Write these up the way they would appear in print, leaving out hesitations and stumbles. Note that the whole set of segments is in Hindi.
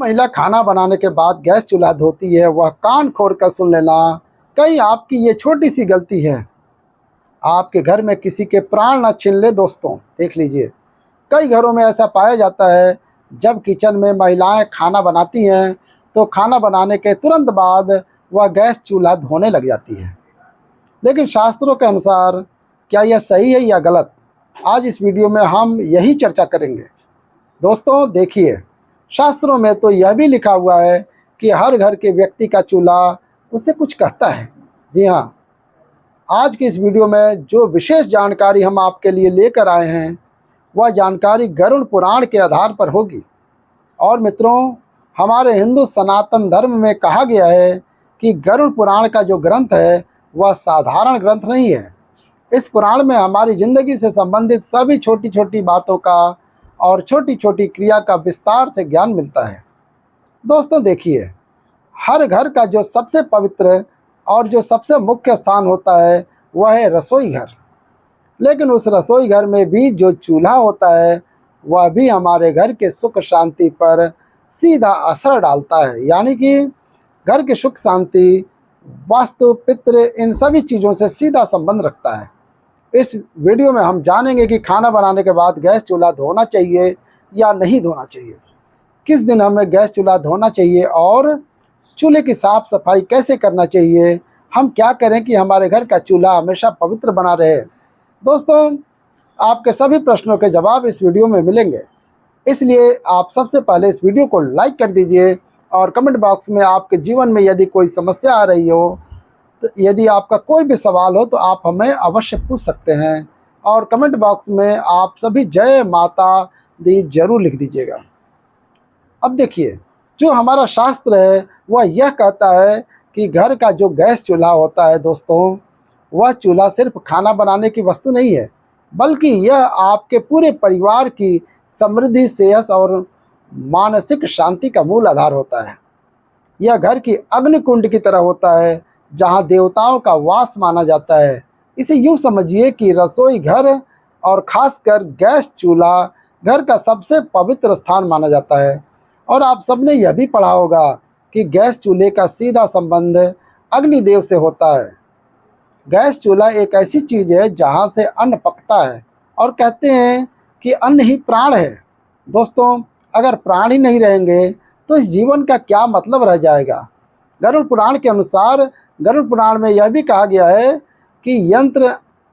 महिला खाना बनाने के बाद गैस चूल्हा धोती है, वह कान खोल कर सुन लेना, कहीं आपकी ये छोटी सी गलती है आपके घर में किसी के प्राण न छीन ले। दोस्तों देख लीजिए, कई घरों में ऐसा पाया जाता है, जब किचन में महिलाएं खाना बनाती हैं तो खाना बनाने के तुरंत बाद वह गैस चूल्हा धोने लग जाती है। लेकिन शास्त्रों के अनुसार क्या यह सही है या गलत, आज इस वीडियो में हम यही चर्चा करेंगे। दोस्तों देखिए, शास्त्रों में तो यह भी लिखा हुआ है कि हर घर के व्यक्ति का चूल्हा उससे कुछ कहता है। जी हाँ, आज की इस वीडियो में जो विशेष जानकारी हम आपके लिए लेकर आए हैं, वह जानकारी गरुड़ पुराण के आधार पर होगी। और मित्रों, हमारे हिंदू सनातन धर्म में कहा गया है कि गरुड़ पुराण का जो ग्रंथ है वह साधारण ग्रंथ नहीं है। इस पुराण में हमारी ज़िंदगी से संबंधित सभी छोटी छोटी बातों का और छोटी छोटी क्रिया का विस्तार से ज्ञान मिलता है। दोस्तों देखिए, हर घर का जो सबसे पवित्र और जो सबसे मुख्य स्थान होता है वह है रसोई घर। लेकिन उस रसोई घर में भी जो चूल्हा होता है वह भी हमारे घर के सुख शांति पर सीधा असर डालता है। यानी कि घर की सुख शांति, वास्तु, पितृ, इन सभी चीज़ों से सीधा संबंध रखता है। इस वीडियो में हम जानेंगे कि खाना बनाने के बाद गैस चूल्हा धोना चाहिए या नहीं धोना चाहिए, किस दिन हमें गैस चूल्हा धोना चाहिए और चूल्हे की साफ़ सफाई कैसे करना चाहिए, हम क्या करें कि हमारे घर का चूल्हा हमेशा पवित्र बना रहे। दोस्तों, आपके सभी प्रश्नों के जवाब इस वीडियो में मिलेंगे, इसलिए आप सबसे पहले इस वीडियो को लाइक कर दीजिए और कमेंट बॉक्स में आपके जीवन में यदि कोई समस्या आ रही हो, तो यदि आपका कोई भी सवाल हो तो आप हमें अवश्य पूछ सकते हैं। और कमेंट बॉक्स में आप सभी जय माता दी जरूर लिख दीजिएगा। अब देखिए, जो हमारा शास्त्र है वह यह कहता है कि घर का जो गैस चूल्हा होता है दोस्तों, वह चूल्हा सिर्फ खाना बनाने की वस्तु नहीं है, बल्कि यह आपके पूरे परिवार की समृद्धि, सेहत और मानसिक शांति का मूल आधार होता है। यह घर की अग्निकुंड की तरह होता है, जहाँ देवताओं का वास माना जाता है। इसे यूँ समझिए कि रसोई घर और खासकर गैस चूल्हा घर का सबसे पवित्र स्थान माना जाता है। और आप सबने यह भी पढ़ा होगा कि गैस चूल्हे का सीधा संबंध अग्निदेव से होता है। गैस चूल्हा एक ऐसी चीज़ है जहाँ से अन्न पकता है, और कहते हैं कि अन्न ही प्राण है। दोस्तों, अगर प्राण ही नहीं रहेंगे तो इस जीवन का क्या मतलब रह जाएगा। गरुड़ पुराण के अनुसार, गरुड़ पुराण में यह भी कहा गया है कि यंत्र,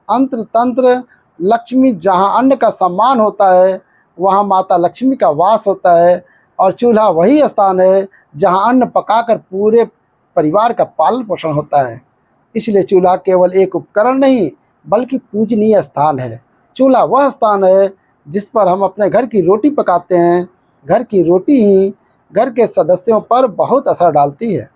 अंत्र, तंत्र, लक्ष्मी, जहाँ अन्न का सम्मान होता है वहाँ माता लक्ष्मी का वास होता है, और चूल्हा वही स्थान है जहाँ अन्न पकाकर पूरे परिवार का पालन पोषण होता है। इसलिए चूल्हा केवल एक उपकरण नहीं बल्कि पूजनीय स्थान है। चूल्हा वह स्थान है जिस पर हम अपने घर की रोटी पकाते हैं। घर की रोटी ही घर के सदस्यों पर बहुत असर डालती है।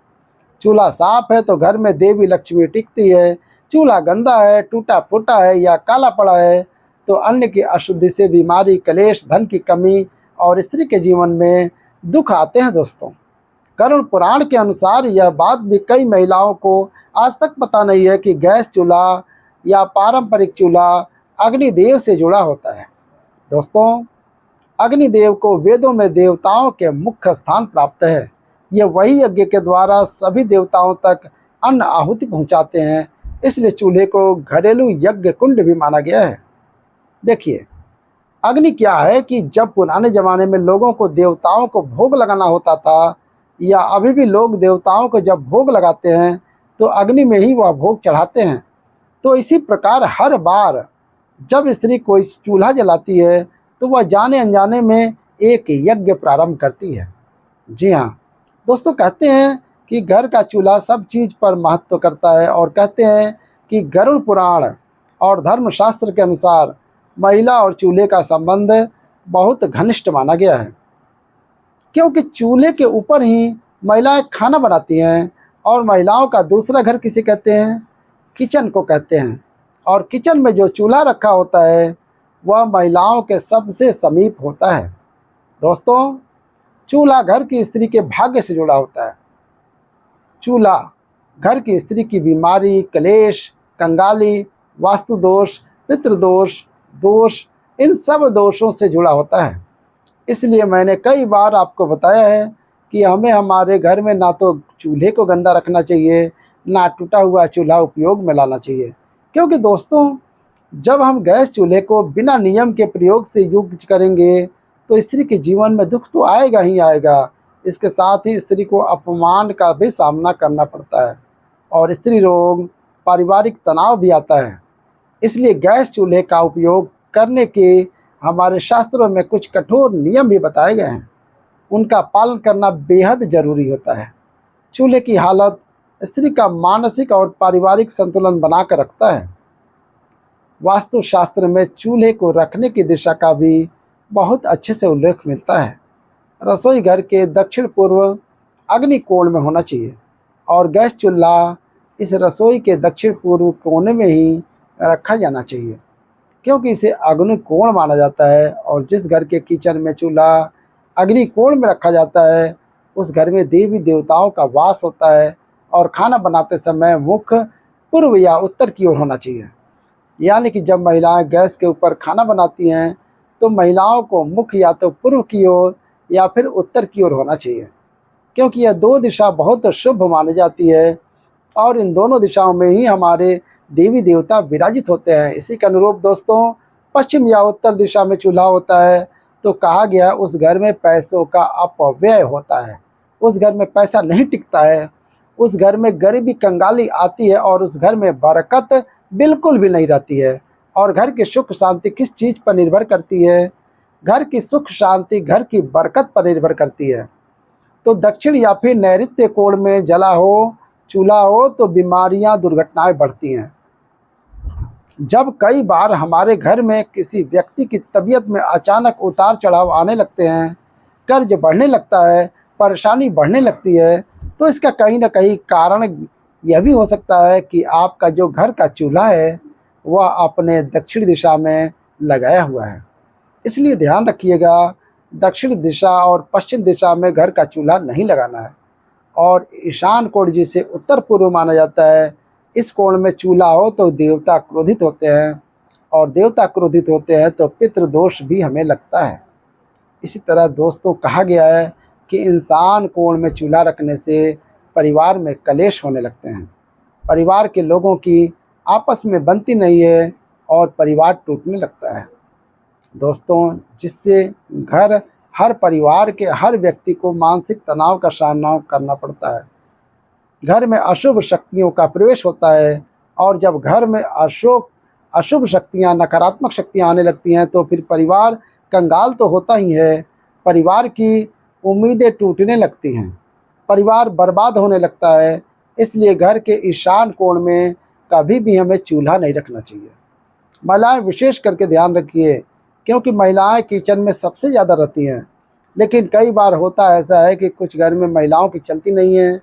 चूल्हा साफ है तो घर में देवी लक्ष्मी टिकती है। चूल्हा गंदा है, टूटा फूटा है या काला पड़ा है तो अन्न की अशुद्धि से बीमारी, कलेश, धन की कमी और स्त्री के जीवन में दुख आते हैं। दोस्तों, गरुड़ पुराण के अनुसार यह बात भी कई महिलाओं को आज तक पता नहीं है कि गैस चूल्हा या पारंपरिक चूल्हा अग्निदेव से जुड़ा होता है। दोस्तों, अग्निदेव को वेदों में देवताओं के मुख्य स्थान प्राप्त है। यह वही यज्ञ के द्वारा सभी देवताओं तक अन्न आहुति पहुंचाते हैं, इसलिए चूल्हे को घरेलू यज्ञ कुंड भी माना गया है। देखिए, अग्नि क्या है कि जब पुराने ज़माने में लोगों को देवताओं को भोग लगाना होता था, या अभी भी लोग देवताओं को जब भोग लगाते हैं तो अग्नि में ही वह भोग चढ़ाते हैं। तो इसी प्रकार हर बार जब स्त्री कोई चूल्हा जलाती है तो वह जाने अनजाने में एक यज्ञ प्रारंभ करती है। जी हाँ दोस्तों, कहते हैं कि घर का चूल्हा सब चीज़ पर महत्व करता है, और कहते हैं कि गरुड़ पुराण और धर्मशास्त्र के अनुसार महिला और चूल्हे का संबंध बहुत घनिष्ठ माना गया है, क्योंकि चूल्हे के ऊपर ही महिलाएं खाना बनाती हैं। और महिलाओं का दूसरा घर किसे कहते हैं? किचन को कहते हैं। और किचन में जो चूल्हा रखा होता है वह महिलाओं के सबसे समीप होता है। दोस्तों, चूल्हा घर की स्त्री के भाग्य से जुड़ा होता है। चूल्हा घर की स्त्री की बीमारी, कलेश, कंगाली, वास्तु दोष, पितृदोष, दोष, इन सब दोषों से जुड़ा होता है। इसलिए मैंने कई बार आपको बताया है कि हमें हमारे घर में ना तो चूल्हे को गंदा रखना चाहिए, ना टूटा हुआ चूल्हा उपयोग में लाना चाहिए। क्योंकि दोस्तों, जब हम गैस चूल्हे को बिना नियम के प्रयोग से यूज करेंगे तो स्त्री के जीवन में दुख तो आएगा ही आएगा। इसके साथ ही स्त्री को अपमान का भी सामना करना पड़ता है और स्त्री रोग, पारिवारिक तनाव भी आता है। इसलिए गैस चूल्हे का उपयोग करने के हमारे शास्त्रों में कुछ कठोर नियम भी बताए गए हैं। उनका पालन करना बेहद जरूरी होता है। चूल्हे की हालत स्त्री का मानसिक और पारिवारिक संतुलन बनाकर रखता है। वास्तुशास्त्र में चूल्हे को रखने की दिशा का भी बहुत अच्छे से उल्लेख मिलता है। रसोई घर के दक्षिण पूर्व अग्नि कोण में होना चाहिए और गैस चूल्हा इस रसोई के दक्षिण पूर्व कोने में ही रखा जाना चाहिए, क्योंकि इसे अग्नि कोण माना जाता है। और जिस घर के किचन में चूल्हा अग्नि कोण में रखा जाता है उस घर में देवी देवताओं का वास होता है और खाना बनाते समय मुख पूर्व या उत्तर की ओर होना चाहिए। यानी कि जब महिलाएं गैस के ऊपर खाना बनाती हैं तो महिलाओं को मुख या तो पूर्व की ओर या फिर उत्तर की ओर होना चाहिए, क्योंकि यह दो दिशा बहुत शुभ मानी जाती है और इन दोनों दिशाओं में ही हमारे देवी देवता विराजित होते हैं। इसी के अनुरूप दोस्तों, पश्चिम या उत्तर दिशा में चूल्हा होता है तो कहा गया उस घर में पैसों का अपव्यय होता है, उस घर में पैसा नहीं टिकता है, उस घर में गरीबी कंगाली आती है और उस घर में बरकत बिल्कुल भी नहीं रहती है। और घर की सुख शांति किस चीज़ पर निर्भर करती है? घर की सुख शांति घर की बरकत पर निर्भर करती है। तो दक्षिण या फिर नैऋत्य कोण में जला हो चूल्हा हो तो बीमारियां, दुर्घटनाएं बढ़ती हैं। जब कई बार हमारे घर में किसी व्यक्ति की तबीयत में अचानक उतार चढ़ाव आने लगते हैं, कर्ज बढ़ने लगता है, परेशानी बढ़ने लगती है, तो इसका कहीं ना कहीं कारण यह भी हो सकता है कि आपका जो घर का चूल्हा है वह अपने दक्षिण दिशा में लगाया हुआ है। इसलिए ध्यान रखिएगा, दक्षिण दिशा और पश्चिम दिशा में घर का चूल्हा नहीं लगाना है। और ईशान कोण जिसे उत्तर पूर्व माना जाता है, इस कोण में चूल्हा हो तो देवता क्रोधित होते हैं और देवता क्रोधित होते हैं तो पितृदोष भी हमें लगता है। इसी तरह दोस्तों, कहा गया है कि इंसान कोण में चूल्हा रखने से परिवार में कलेश होने लगते हैं, परिवार के लोगों की आपस में बनती नहीं है और परिवार टूटने लगता है दोस्तों, जिससे हर परिवार के हर व्यक्ति को मानसिक तनाव का सामना करना पड़ता है। घर में अशुभ शक्तियों का प्रवेश होता है और जब घर में अशुभ शक्तियां, नकारात्मक शक्तियां आने लगती हैं तो फिर परिवार कंगाल तो होता ही है, परिवार की उम्मीदें टूटने लगती हैं, परिवार बर्बाद होने लगता है। इसलिए घर के ईशान कोण में कभी भी हमें चूल्हा नहीं रखना चाहिए। महिलाएं विशेष करके ध्यान रखिए, क्योंकि महिलाएं किचन में सबसे ज़्यादा रहती हैं। लेकिन कई बार होता ऐसा है कि कुछ घर में महिलाओं की चलती नहीं है,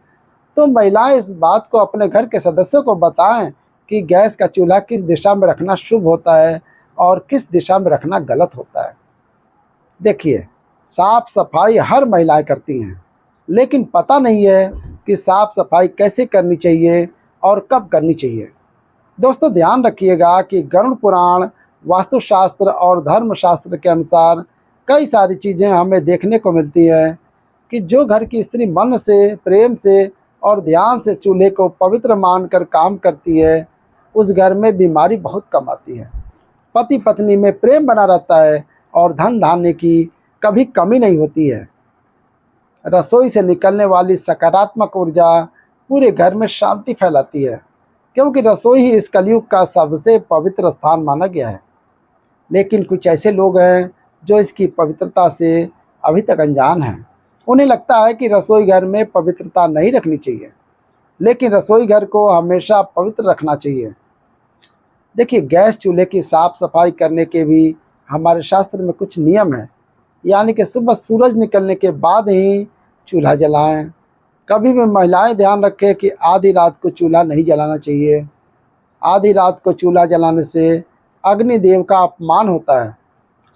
तो महिलाएं इस बात को अपने घर के सदस्यों को बताएं कि गैस का चूल्हा किस दिशा में रखना शुभ होता है और किस दिशा में रखना गलत होता है। देखिए, साफ सफाई हर महिलाएं करती हैं, लेकिन पता नहीं है कि साफ सफाई कैसे करनी चाहिए और कब करनी चाहिए। दोस्तों, ध्यान रखिएगा कि गरुड़ पुराण, वास्तुशास्त्र और धर्मशास्त्र के अनुसार कई सारी चीज़ें हमें देखने को मिलती हैं कि जो घर की स्त्री मन से, प्रेम से और ध्यान से चूल्हे को पवित्र मानकर काम करती है, उस घर में बीमारी बहुत कम आती है, पति पत्नी में प्रेम बना रहता है और धन धान्य की कभी कमी नहीं होती है। रसोई से निकलने वाली सकारात्मक ऊर्जा पूरे घर में शांति फैलाती है, क्योंकि रसोई ही इस कलयुग का सबसे पवित्र स्थान माना गया है। लेकिन कुछ ऐसे लोग हैं जो इसकी पवित्रता से अभी तक अनजान हैं। उन्हें लगता है कि रसोई घर में पवित्रता नहीं रखनी चाहिए, लेकिन रसोई घर को हमेशा पवित्र रखना चाहिए। देखिए, गैस चूल्हे की साफ सफाई करने के भी हमारे शास्त्र में कुछ नियम हैं। यानी कि सुबह सूरज निकलने के बाद ही चूल्हा जलाएं। कभी भी महिलाएं ध्यान रखें कि आधी रात को चूल्हा नहीं जलाना चाहिए। आधी रात को चूल्हा जलाने से अग्निदेव का अपमान होता है।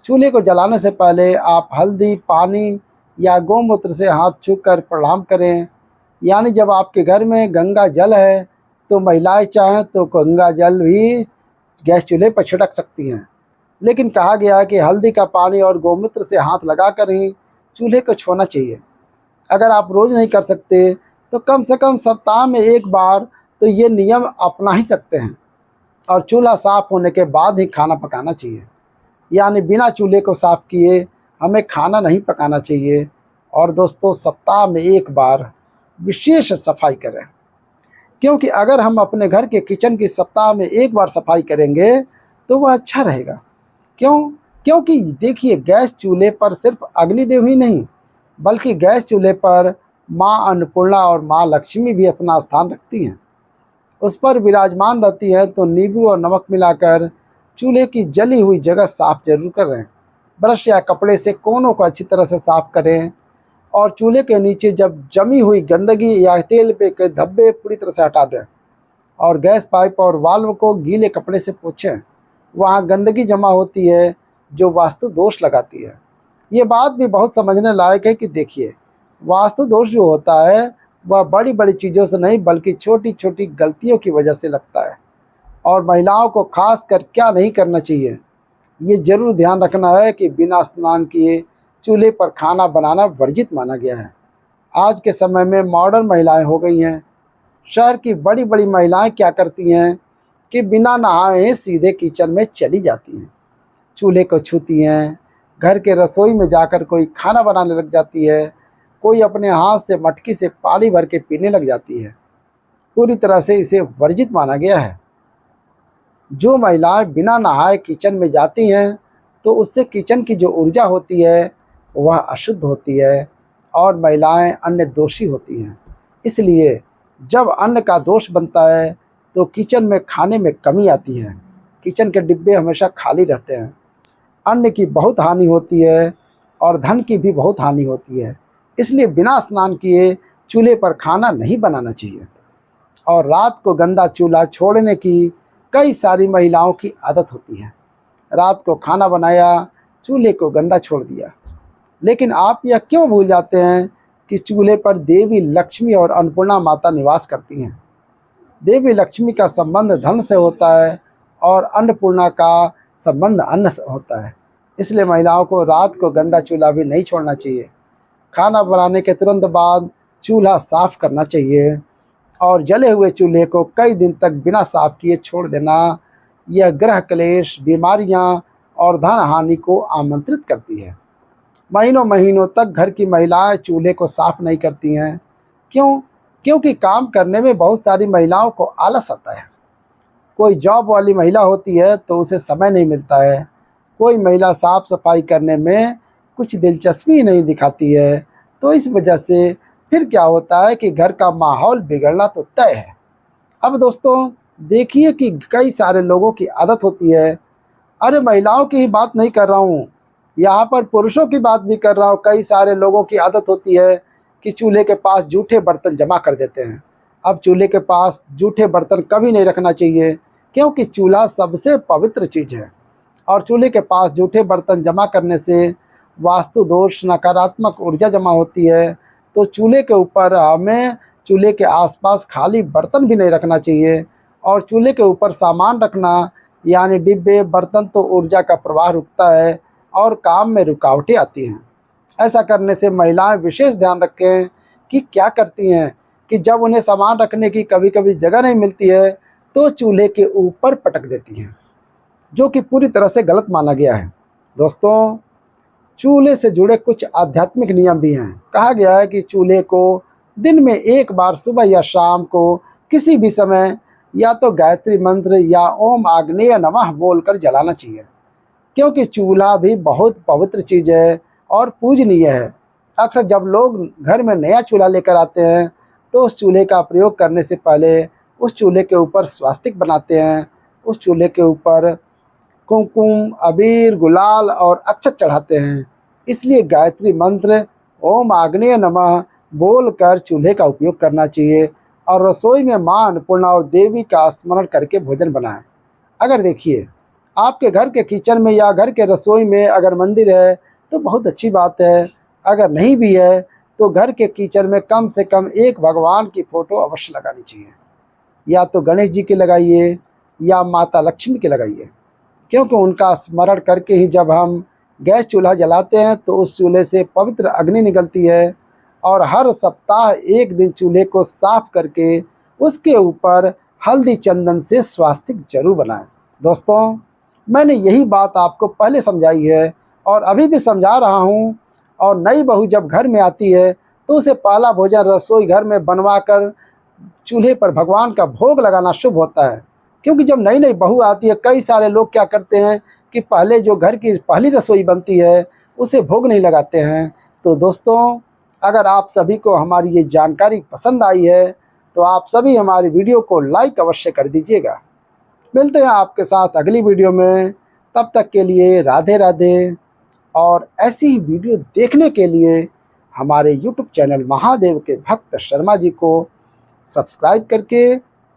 चूल्हे को जलाने से पहले आप हल्दी, पानी या गौमूत्र से हाथ छूकर प्रणाम करें। यानी जब आपके घर में गंगा जल है तो महिलाएं चाहें तो गंगा जल भी गैस चूल्हे पर छिड़क सकती हैं, लेकिन कहा गया है कि हल्दी का पानी और गौमूत्र से हाथ लगाकर ही चूल्हे को छूना चाहिए। अगर आप रोज़ नहीं कर सकते तो कम से कम सप्ताह में एक बार तो ये नियम अपना ही सकते हैं। और चूल्हा साफ़ होने के बाद ही खाना पकाना चाहिए, यानी बिना चूल्हे को साफ़ किए हमें खाना नहीं पकाना चाहिए। और दोस्तों, सप्ताह में एक बार विशेष सफाई करें, क्योंकि अगर हम अपने घर के किचन की सप्ताह में एक बार सफाई करेंगे तो वह अच्छा रहेगा। क्यों? क्योंकि देखिए, गैस चूल्हे पर सिर्फ अग्निदेव ही नहीं, बल्कि गैस चूल्हे पर माँ अन्नपूर्णा और माँ लक्ष्मी भी अपना स्थान रखती हैं। उस पर विराजमान रहती है। तो नींबू और नमक मिलाकर चूल्हे की जली हुई जगह साफ जरूर करें। ब्रश या कपड़े से कोनों को अच्छी तरह से साफ करें और चूल्हे के नीचे जब जमी हुई गंदगी या तेल पे के धब्बे पूरी तरह से हटा दें और गैस पाइप और वाल्व को गीले कपड़े से पोंछें। वहाँ गंदगी जमा होती है जो वास्तु दोष लगाती है। ये बात भी बहुत समझने लायक है कि देखिए, वास्तु दोष जो होता है वह बड़ी बड़ी चीज़ों से नहीं बल्कि छोटी छोटी गलतियों की वजह से लगता है। और महिलाओं को खास कर क्या नहीं करना चाहिए, ये जरूर ध्यान रखना है कि बिना स्नान किए चूल्हे पर खाना बनाना वर्जित माना गया है। आज के समय में मॉडर्न महिलाएं हो गई हैं। शहर की बड़ी बड़ी महिलाएं क्या करती हैं कि बिना नहाए सीधे किचन में चली जाती हैं, चूल्हे को छूती हैं, घर के रसोई में जाकर कोई खाना बनाने लग जाती है, कोई अपने हाथ से मटकी से पानी भर के पीने लग जाती है। पूरी तरह से इसे वर्जित माना गया है। जो महिलाएं बिना नहाए किचन में जाती हैं तो उससे किचन की जो ऊर्जा होती है वह अशुद्ध होती है और महिलाएं अन्य दोषी होती हैं। इसलिए जब अन्न का दोष बनता है तो किचन में खाने में कमी आती है। किचन के डिब्बे हमेशा खाली रहते हैं। अन्न की बहुत हानि होती है और धन की भी बहुत हानि होती है। इसलिए बिना स्नान किए चूल्हे पर खाना नहीं बनाना चाहिए। और रात को गंदा चूल्हा छोड़ने की कई सारी महिलाओं की आदत होती है। रात को खाना बनाया, चूल्हे को गंदा छोड़ दिया। लेकिन आप यह क्यों भूल जाते हैं कि चूल्हे पर देवी लक्ष्मी और अन्नपूर्णा माता निवास करती हैं। देवी लक्ष्मी का संबंध धन से होता है और अन्नपूर्णा का संबंध अन्न से होता है। इसलिए महिलाओं को रात को गंदा चूल्हा भी नहीं छोड़ना चाहिए। खाना बनाने के तुरंत बाद चूल्हा साफ करना चाहिए और जले हुए चूल्हे को कई दिन तक बिना साफ किए छोड़ देना यह ग्रह क्लेश, बीमारियां और धन हानि को आमंत्रित करती है। महीनों महीनों तक घर की महिलाएं चूल्हे को साफ नहीं करती हैं। क्यों? क्योंकि काम करने में बहुत सारी महिलाओं को आलस आता है। कोई जॉब वाली महिला होती है तो उसे समय नहीं मिलता है। कोई महिला साफ सफाई करने में कुछ दिलचस्पी नहीं दिखाती है। तो इस वजह से फिर क्या होता है कि घर का माहौल बिगड़ना तो तय है। अब दोस्तों देखिए कि कई सारे लोगों की आदत होती है, अरे महिलाओं की ही बात नहीं कर रहा हूँ, यहाँ पर पुरुषों की बात भी कर रहा हूँ। कई सारे लोगों की आदत होती है कि चूल्हे के पास जूठे बर्तन जमा कर देते हैं। अब चूल्हे के पास जूठे बर्तन कभी नहीं रखना चाहिए, क्योंकि चूल्हा सबसे पवित्र चीज़ है और चूल्हे के पास जूठे बर्तन जमा करने से वास्तु दोष, नकारात्मक ऊर्जा जमा होती है। तो चूल्हे के ऊपर हमें चूल्हे के आसपास खाली बर्तन भी नहीं रखना चाहिए। और चूल्हे के ऊपर सामान रखना यानी डिब्बे, बर्तन तो ऊर्जा का प्रवाह रुकता है और काम में रुकावटें आती हैं। ऐसा करने से महिलाएं विशेष ध्यान रखें कि क्या करती हैं कि जब उन्हें सामान रखने की कभी कभी जगह नहीं मिलती है तो चूल्हे के ऊपर पटक देती हैं, जो कि पूरी तरह से गलत माना गया है। दोस्तों, चूल्हे से जुड़े कुछ आध्यात्मिक नियम भी हैं। कहा गया है कि चूल्हे को दिन में एक बार सुबह या शाम को किसी भी समय या तो गायत्री मंत्र या ओम आग्नेय नमः बोलकर जलाना चाहिए, क्योंकि चूल्हा भी बहुत पवित्र चीज़ है और पूजनीय है। अक्सर जब लोग घर में नया चूल्हा लेकर आते हैं तो उस चूल्हे का प्रयोग करने से पहले उस चूल्हे के ऊपर स्वास्तिक बनाते हैं। उस चूल्हे के ऊपर कुमकुम, अबीर, गुलाल और अक्षत चढ़ाते हैं। इसलिए गायत्री मंत्र ओम आग्नेय नमः बोलकर चूल्हे का उपयोग करना चाहिए और रसोई में मां अन्नपूर्णा और देवी का स्मरण करके भोजन बनाएं। अगर देखिए, आपके घर के किचन में या घर के रसोई में अगर मंदिर है तो बहुत अच्छी बात है। अगर नहीं भी है तो घर के किचन में कम से कम एक भगवान की फ़ोटो अवश्य लगानी चाहिए। या तो गणेश जी की लगाइए या माता लक्ष्मी की लगाइए, क्योंकि उनका स्मरण करके ही जब हम गैस चूल्हा जलाते हैं तो उस चूल्हे से पवित्र अग्नि निकलती है और हर सप्ताह एक दिन चूल्हे को साफ करके उसके ऊपर हल्दी चंदन से स्वास्तिक जरूर बनाएं। दोस्तों, मैंने यही बात आपको पहले समझाई है और अभी भी समझा रहा हूँ। और नई बहू जब घर में आती है तो उसे पहला भोजन रसोई घर में बनवा कर चूल्हे पर भगवान का भोग लगाना शुभ होता है। क्योंकि जब नई नई बहू आती है, कई सारे लोग क्या करते हैं कि पहले जो घर की पहली रसोई बनती है उसे भोग नहीं लगाते हैं। तो दोस्तों, अगर आप सभी को हमारी ये जानकारी पसंद आई है तो आप सभी हमारी वीडियो को लाइक अवश्य कर दीजिएगा। मिलते हैं आपके साथ अगली वीडियो में। तब तक के लिए राधे राधे। और ऐसी ही वीडियो देखने के लिए हमारे YouTube चैनल महादेव के भक्त शर्मा जी को सब्सक्राइब करके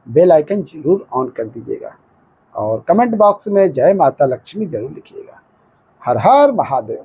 बेल आइकन जरूर ऑन कर दीजिएगा और कमेंट बॉक्स में जय माता लक्ष्मी जरूर लिखिएगा। हर हर महादेव।